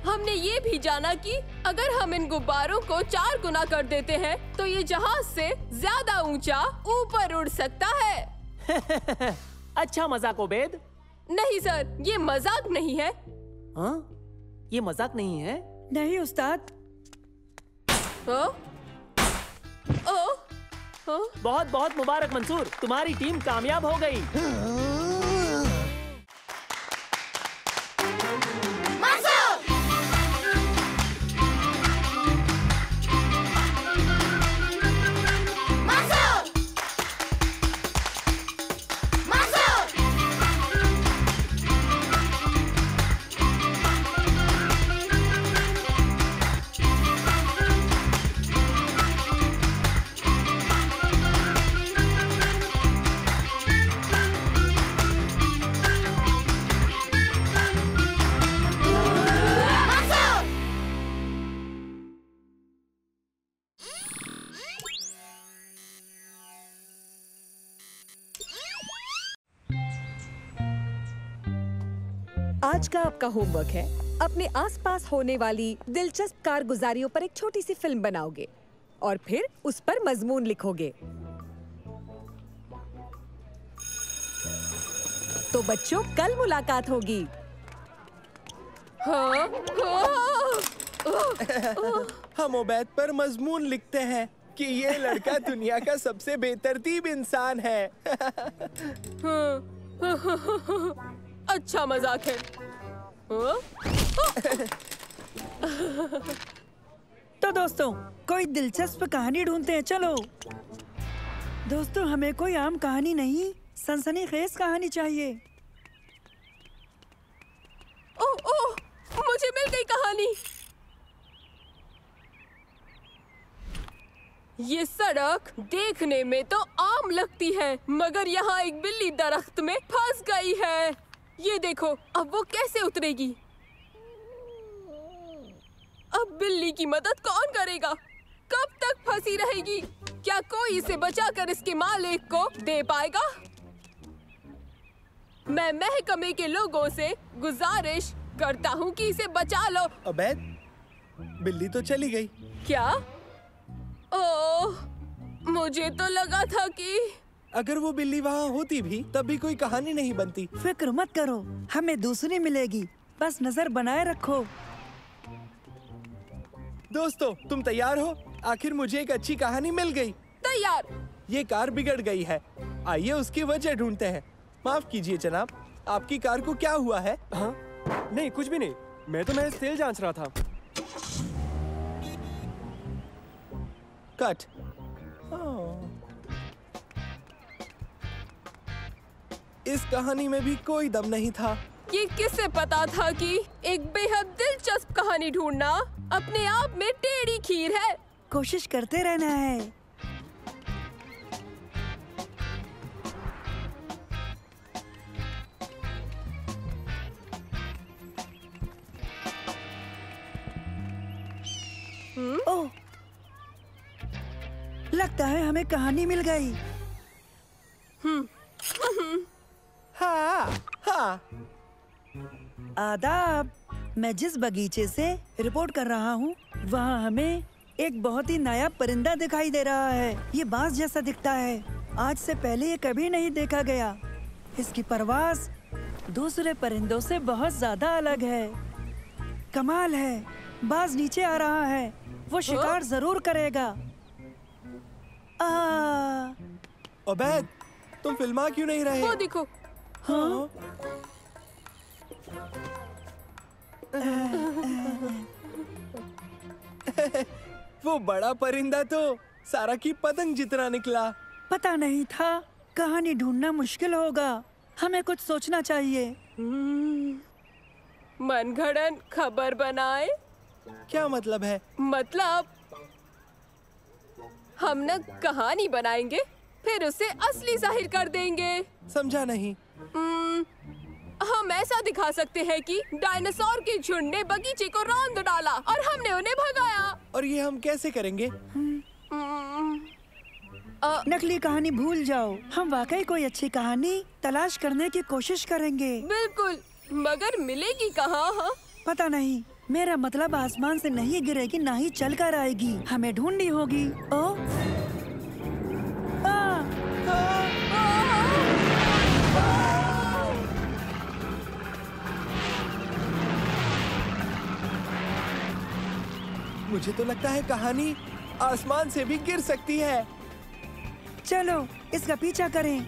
हमने ये भी जाना कि अगर हम इन गुब्बारों को 4 गुना कर देते हैं तो ये जहाज से ज्यादा ऊंचा ऊपर उड़ सकता है। अच्छा मजाक उबैद। नहीं सर, ये मजाक नहीं है। हाँ? ये मजाक नहीं है? नहीं उस्ताद। बहुत बहुत मुबारक मंसूर, तुम्हारी टीम कामयाब हो गई। आज का आपका होमवर्क है अपने आसपास होने वाली दिलचस्प कारगुजारियों पर एक छोटी सी फिल्म बनाओगे और फिर उस पर मजमून लिखोगे। तो बच्चों, कल मुलाकात होगी। हम उबैद पर मजमून लिखते हैं कि ये लड़का दुनिया का सबसे बेतरतीब इंसान है। अच्छा मजाक है। तो दोस्तों, कोई दिलचस्प कहानी ढूंढते हैं। चलो दोस्तों, हमें कोई आम कहानी नहीं, सनसनीखेज कहानी चाहिए। ओह, मुझे मिल गई कहानी। ये सड़क देखने में तो आम लगती है, मगर यहाँ एक बिल्ली दरख्त में फंस गई है। ये देखो, अब वो कैसे उतरेगी? अब बिल्ली की मदद कौन करेगा? कब तक फंसी रहेगी? क्या कोई इसे बचाकर इसके मालिक को दे पाएगा? मैं महकमे के लोगों से गुजारिश करता हूँ कि इसे बचा लो। उबैद, बिल्ली तो चली गई। क्या? ओह, मुझे तो लगा था कि अगर वो बिल्ली वहाँ होती भी तब भी कोई कहानी नहीं बनती। फिक्र मत करो, हमें दूसरी मिलेगी, बस नजर बनाए रखो। दोस्तों, तुम तैयार हो? आखिर मुझे एक अच्छी कहानी मिल गई। तैयार। ये कार बिगड़ गई है, आइए उसकी वजह ढूंढते हैं। माफ कीजिए जनाब, आपकी कार को क्या हुआ है? हाँ? नहीं, कुछ भी नहीं, मैं तो महज तेल जांच रहा था। कट। इस कहानी में भी कोई दम नहीं था। ये किसे पता था कि एक बेहद दिलचस्प कहानी ढूंढना अपने आप में टेढ़ी खीर है। कोशिश करते रहना है। ओह, लगता है हमें कहानी मिल गई। हाँ। आदाब। मैं जिस बगीचे से रिपोर्ट कर रहा हूँ वहाँ हमें एक बहुत ही नायाब परिंदा दिखाई दे रहा है। ये बांस जैसा दिखता है। आज से पहले ये कभी नहीं देखा गया। इसकी परवाज़ दूसरे परिंदों से बहुत ज्यादा अलग है। कमाल है। बाज नीचे आ रहा है। वो शिकार जरूर करेगा। अबैद, तुम फिल्मा क्यों नहीं रहे? वो देखो। हाँ? वो बड़ा परिंदा तो सारा की पतंग जितना निकला। पता नहीं था। कहानी ढूंढना मुश्किल होगा। हमें कुछ सोचना चाहिए। मनगढ़ंत खबर बनाए। क्या मतलब है? मतलब हम न कहानी बनाएंगे, फिर उसे असली जाहिर कर देंगे। समझा नहीं। हम ऐसा दिखा सकते हैं कि डायनासोर के झुंड ने बगीचे को रौंद डाला और हमने उन्हें भगाया। और ये हम कैसे करेंगे? नकली कहानी भूल जाओ। हम वाकई कोई अच्छी कहानी तलाश करने की कोशिश करेंगे। बिल्कुल, मगर मिलेगी कहाँ? पता नहीं। मेरा मतलब आसमान से नहीं गिरेगी, ना ही चल कर आएगी। हमें ढूंढनी होगी। मुझे तो लगता है कहानी आसमान से भी गिर सकती है। चलो इसका पीछा करें।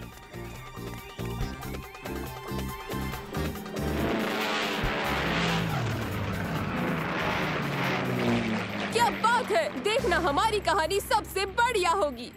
क्या बात है! देखना, हमारी कहानी सबसे बढ़िया होगी।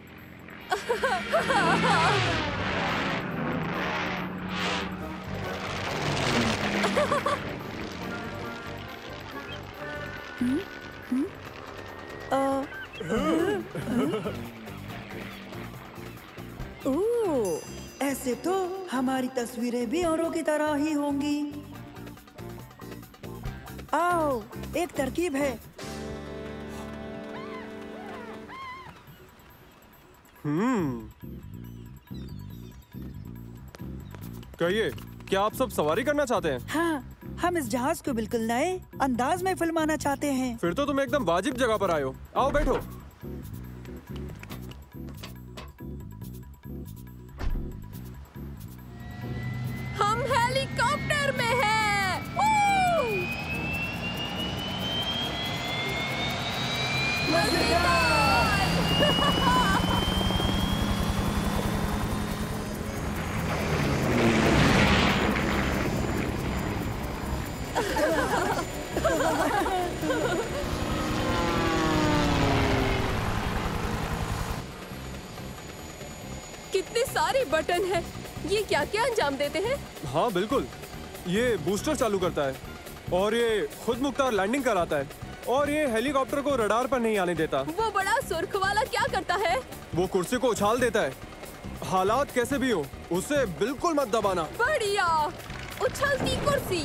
ऐसे तो हमारी तस्वीरें भी औरों की तरह ही होंगी। आओ, एक तरकीब है। कहिए, क्या आप सब सवारी करना चाहते हैं? हाँ, हम इस जहाज को बिल्कुल नए अंदाज में फिल्माना चाहते हैं। फिर तो तुम एकदम वाजिब जगह पर आए हो। आओ बैठो। हम हेलीकॉप्टर में हैं। कितने सारे बटन हैं। ये क्या क्या अंजाम देते हैं? हाँ बिल्कुल, ये बूस्टर चालू करता है और ये खुद मुख्तार लैंडिंग कराता है और ये हेलीकॉप्टर को रडार पर नहीं आने देता। वो बड़ा सुर्ख वाला क्या करता है? वो कुर्सी को उछाल देता है। हालात कैसे भी हो, उसे बिल्कुल मत दबाना। बढ़िया, उछलती कुर्सी।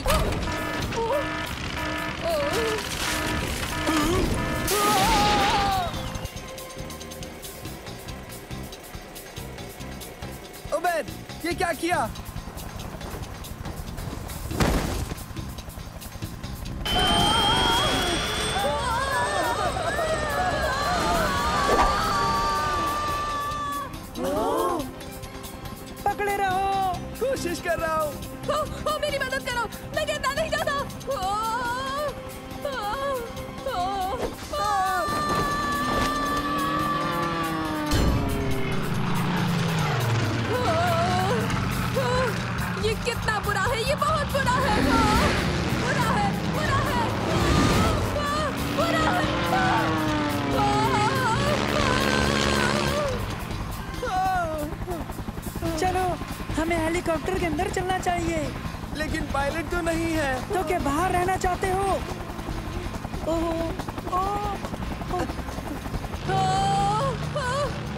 उबैद, ये क्या किया? पकड़े रहो। कोशिश कर रहा हूँ। मेरी मदद करो, मैं गिरना नहीं चाहता। ये कितना बुरा है, ये बहुत बुरा है। बुरा है, बुरा है, बुरा है। चलो, हमें हेलीकॉप्टर के अंदर चलना चाहिए। लेकिन पायलट तो नहीं है। तो क्या बाहर रहना चाहते हो?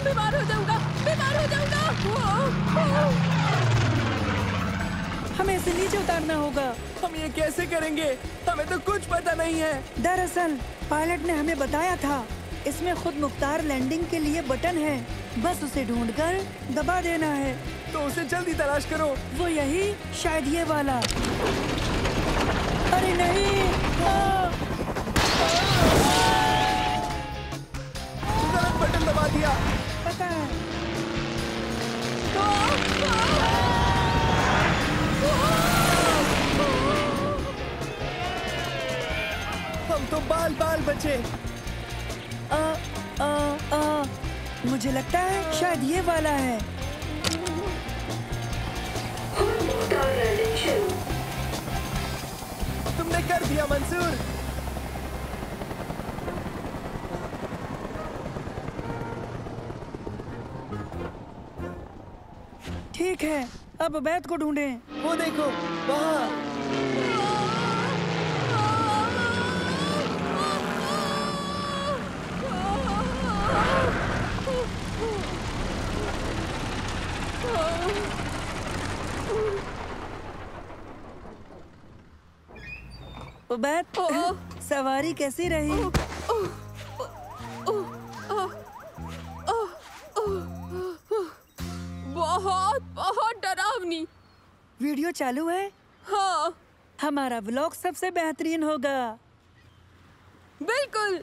बीमार हो जाऊंगा, बीमार हो जाऊंगा। हमें इसे नीचे उतारना होगा। हम ये कैसे करेंगे? हमें तो कुछ पता नहीं है। दरअसल पायलट ने हमें बताया था इसमें खुद मुख्तार लैंडिंग के लिए बटन है, बस उसे ढूंढकर दबा देना है। तो उसे जल्दी तलाश करो। वो यही, शायद ये वाला। अरे नहीं, गलत बटन दबा दिया। पता है। हम तो बाल बाल बचे। मुझे लगता है शायद ये वाला है। तुमने कर दिया मंसूर। ठीक है, अब उबैद को ढूंढें। वो देखो वहाँ। उबैद, सवारी कैसी रही? बहुत बहुत डरावनी। वीडियो चालू है? हाँ। हमारा व्लॉग सबसे बेहतरीन होगा। बिल्कुल।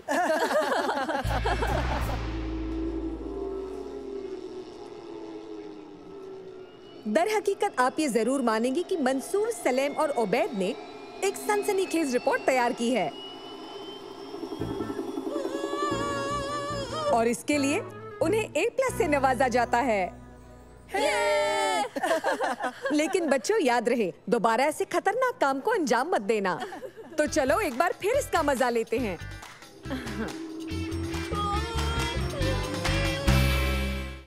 दर हकीकत आप ये जरूर मानेंगे कि मंसूर, सलेम और ओबैद ने एक सनसनीखेज रिपोर्ट तैयार की है और इसके लिए उन्हें A+ से नवाजा जाता है। लेकिन बच्चों याद रहे, दोबारा ऐसे खतरनाक काम को अंजाम मत देना। तो चलो एक बार फिर इसका मजा लेते हैं।